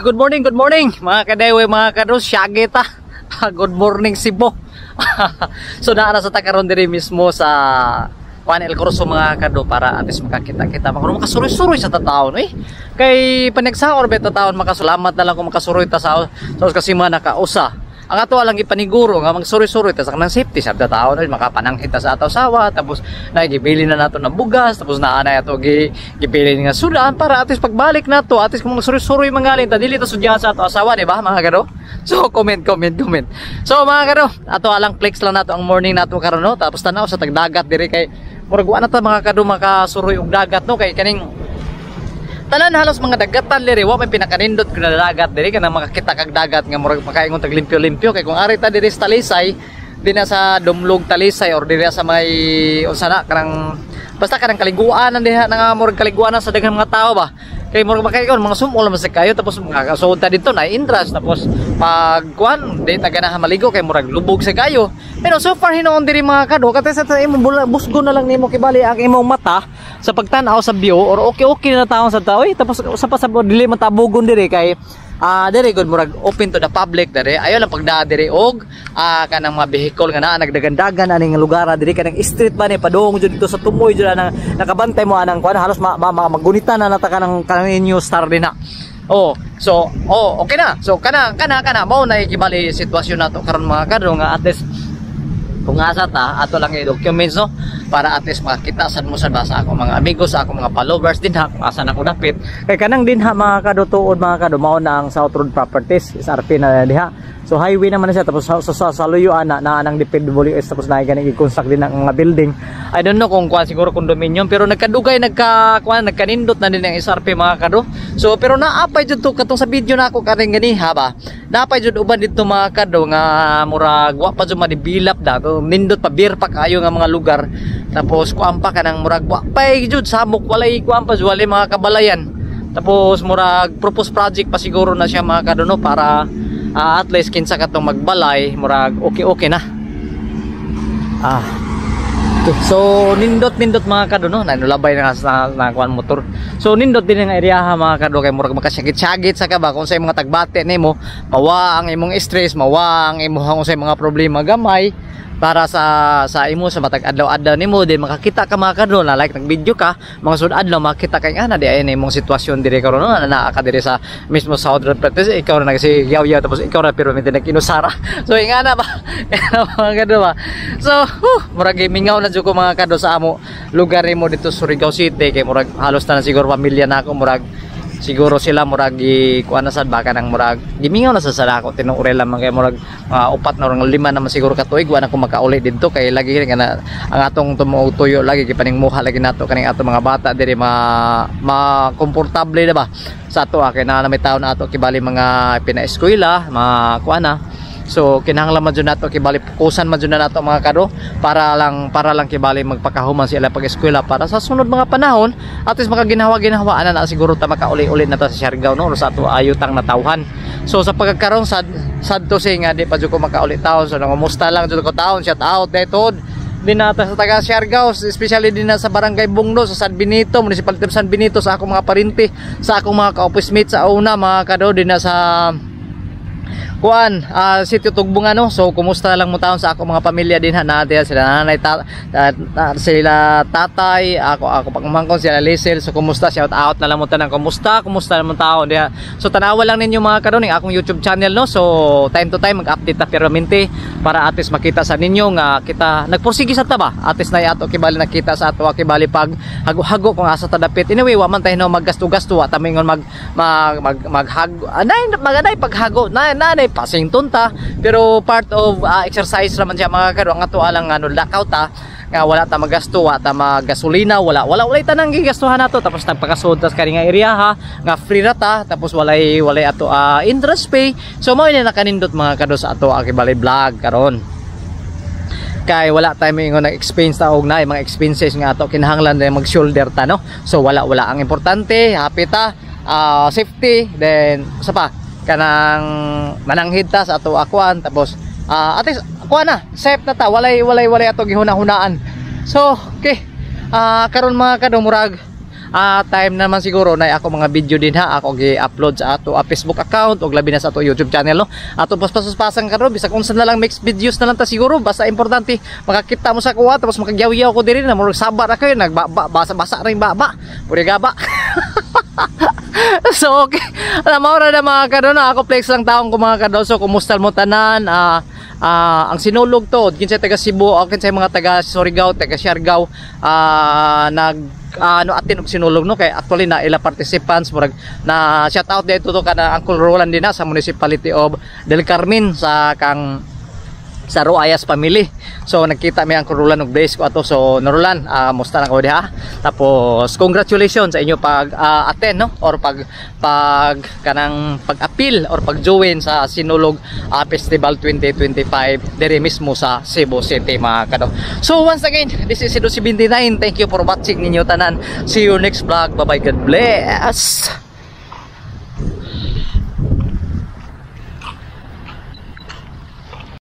Good morning mga kadewe, mga kados, syagita. Good morning Cebu. So naana sa takaron diri mismo sa Juan El Corso mga kado para atis makakita-kita makasuroy-suroy sa tataon kay panagsaor bet tataon makasalamat na lang kung makasuroy ta sa kasi mga nakausa. Ang ato lang ipaniguro nga magsuroy-suroy ta sa kanang safety sa tataon makapananghit ta sa ato sawa, tapos nagibili na nato ng bugas, tapos naanay ato gibili nga sudan para atis pagbalik nato atis kung magsuroy-suroy mangalin ta dili ta sudya sa ato asawa, di ba mga kado? So comment. So mga kado, ato alang flex lang nato ang morning nato karon no, tapos tanaw sa tagdagat diri kay murag wa na ta mga kado makasuroy og dagat no, kay kaning tanan halos mga dagatan diri wa may pinakanindot kun dagat diri kana makakita kag dagat nga murag makaingon tag limpyo-limpyo kay kung ari ta diri sa Talisay di na sa Dumlog Talisay or diri sa may unsa na kanang basta kanang kaliguan diha nga murag kaliguan sa daghang mga tao ba kay murag makaingon mga sumol man sa kayo tapos mga kasuod ta dito na interest tapos pagkuan di ta ganahan maligo kay murag lubog sa kayo. Pero so far hinoon diri mga kado katay sa imong busgo na lang nimo kibali ang imong mata sa pagtan-aw sa view or okay na taon sa tao tapos sa pasabot dili matabugon diri kay diri good murag open to the public diri ayo lang pagdaa diri og kanang mga vehicle nga naa nagdagandagan aning lugar diri kanang street ba ni padung jud dito sa tumoy jud nang nakabantay mo anang kuan halos magunita na nata kanang inyo star din na. Okay na. So kana mao na ikibali sitwasyon nato karon mga kadro nga at least kung asa ta ato lang i-documents no para at least makita sad mo sa ako mga amigos sa ako mga followers din ha kung asa na ko dapit kay kanang din ha mga kado tuod mga kado mao na ang South Road Properties SRP na diha. So highway naman na siya tapos sa luyuan na anang DPWS tapos na ganing i-construct din ang mga building. I don't know kung kuan siguro condominium pero nagkadugay nagkanindot na din ang SRP mga kado. So pero naapay jud to katong sa video na ako karing ganiha ba. Naapay jud uban dito mga kado nga murag wa pa jud madibilap da. Nindot pa beer pa kayo nga mga lugar. Tapos kuan pa kanang murag wa pa jud samok walay kuan pa walay mga kabalayan. Tapos murag propose project pa siguro na siya mga kado no para at least kinsa katong magbalay murag okay na. Okay. So nindot mga kado no nanulabay na kuan motor. So nindot din nga area mga kado kay murag makasyagit sa ka ba kung sa mga tagbate nimo mawa ang imong stress, mawa ang imong sa mga problema gamay para sa imo sa matag adlaw-adlaw nimo din makakita ka mga kado na like nag-video ka mga sud adlaw makita kay ana di ay imong sitwasyon dire karon no naa ka dire sa mismo South Road Properties ikaw na nagsiyaw tapos ikaw na pero may nag-inusara. So ingana ba mga kado ba. So murag mingaw na jud ko mga kado sa amo lugar nimo dito sa Surigao City kay murag halos na siguro pamilya na ako murag siguro sila murag kuan na sad baka nang murag gimingaw na sa sala ko tinuore lamang kay murag upat na orang lima naman siguro ka tuig wa na ko makauli didto kay lagi nga ang atong tumutuyo lagi kay paning muha lagi nato kaning ato mga bata diri komportable na ba sa ato kay na may taon ato kibali mga pina-eskwela mga kuan na. So kinahanglan man jud nato kibali pukusan man jud nato mga kado para lang kibali magpakahuman sila pag-eskwela para sa sunod mga panahon at least makaginawa-ginawaan na siguro ta makauli-uli na ta sa Siargao no sa ato ayutang natawhan. So sa pagkakaroon sad to say nga di pa jud ko makauli taon so nangumusta lang jud ko taon shout out daytod din nata sa taga Siargao especially din na sa barangay Bungno sa San Benito municipality of San Benito sa akong mga parinti sa akong mga ka-office mates sa una mga kado din na sa kuan sitio Tugbungan no. So kumusta lang mo taon sa ako mga pamilya din ha natin sila nanay sila tatay ako pagmangkon sila Lisel. So kumusta shout out na lang mo tanang kumusta naman taon diha. So tanawa lang ninyo mga karon ng akong YouTube channel no. So time to time mag-update ta permanente para atis makita sa ninyo nga kita nagpursige sa ta ba atis na ato kibali nakita sa ato kibali pag hago kung asa ta dapit anyway wa man tayo no maggasto-gasto ta mingon maghago anay paghago nanay pasing tunta pero part of exercise naman siya mga karo nga to alang lakaw ta nga wala ta magasto wa ta magasolina wala tanang gigastuhan nato tapos nagpakasud tas kani nga area ha nga free ra ta tapos walay ato interest pay. So mao ni nakanindot mga kado sa ato kibali vlog karon kay wala tayo mingon nag-expense ta og na mga expenses nga ato kinahanglan na mag-shoulder ta no. So wala ang importante happy ta safety then sa pa kanang mananghid ta sa ato akuan tapos at least kuha na safe na ta walay ato gihuna-hunaan. So okay karon mga kado murag time naman siguro na ako mga video din ha, ako gi-upload sa ato Facebook account o labi na sa ato YouTube channel no. Ato paspasan karon bisag unsa na lang mixed videos na lang ta siguro, basta importante makakita mo sa kuha tapos makagyaw-yaw ko diri na murag sabar na kayo nagbasa ring baba. Puri gaba. So okay, maura na mga kadon, ako flex lang taong ko mga kadon. So kumusta mo tanan? Ang sinulog to kinsay taga Cebu o kinsay mga taga Surigao, taga Siargao nag atin og sinulog no, kay actually na ila participants murag na shout out dito to kana Uncle Roland din sa municipality of Del Carmen sa kang sa Roayas family. So nagkita mi ang Roland og base ko ato. So Roland, musta na ko diha. Tapos congratulations sa inyo pag attend no or pag kanang pag-appeal or pag-join sa Sinulog Festival 2025 diri mismo sa Cebu City mga kado. So once again, this is Edo 79. Thank you for watching ninyo tanan. See you next vlog. Bye bye, God bless.